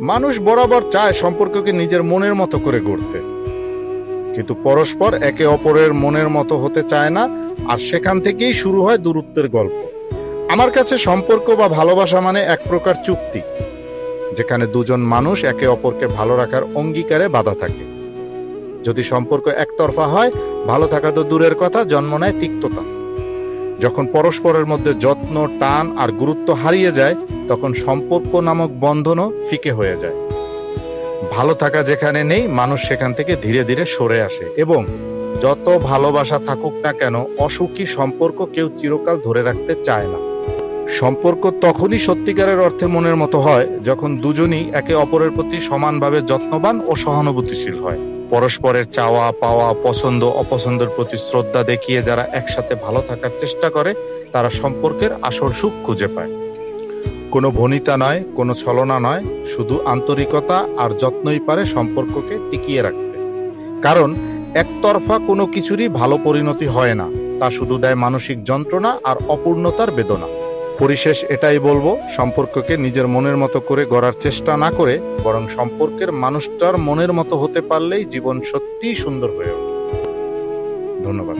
মানুষ বরাবর চায় সম্পর্ককে নিজের মনের মতো করে গড়তে, কিন্তু পরস্পর একে অপরের মনের মতো হতে চায় না, আর সেখান থেকেই শুরু হয় দূরত্বের গল্প। আমার কাছে সম্পর্ক বা ভালোবাসা মানে এক প্রকার চুক্তি, যেখানে দুজন মানুষ একে অপরকে ভালো রাখার অঙ্গীকারে বাঁধা থাকে। যদি সম্পর্ক একতরফা হয়, ভালো থাকা তো দূরের কথা, জন্ম নেয় তিক্ততা। যখন পরস্পরের মধ্যে যত্ন, টান আর গুরুত্ব হারিয়ে যায়, তখন সম্পর্ক নামক বন্ধনও ফিকে হয়ে যায়। ভালো থাকা যেখানে নেই, মানুষ সেখান থেকে ধীরে ধীরে সরে আসে, এবং যত ভালোবাসা থাকুক না কেন, অসুখী সম্পর্ক কেউ চিরকাল ধরে রাখতে চায় না। সম্পর্ক তখনই সত্যিকারের অর্থে মনের মতো হয়, যখন দুজনই একে অপরের প্রতি সমানভাবে যত্নবান ও সহানুভূতিশীল হয়। পরস্পরের চাওয়া পাওয়া, পছন্দ অপছন্দের প্রতি শ্রদ্ধা দেখিয়ে যারা একসাথে ভালো থাকার চেষ্টা করে, তারা সম্পর্কের আসল সুখ খুঁজে পায়। কোনো ভনিতা নয়, কোনো ছলনা নয়, শুধু আন্তরিকতা আর যত্নই পারে সম্পর্ককে টিকিয়ে রাখতে। কারণ একতরফা কোনো কিছুরই ভালো পরিণতি হয় না, তা শুধু দেয় মানসিক যন্ত্রণা আর অপূর্ণতার বেদনা। পরিশেষ এটাই বলবো, সম্পর্ককে নিজের মনের মতো করে গড়ার চেষ্টা না করে, বরং সম্পর্কের মানুষটার মনের মতো হতে পারলেই জীবন সত্যিই সুন্দর হয়ে ওঠে। ধন্যবাদ।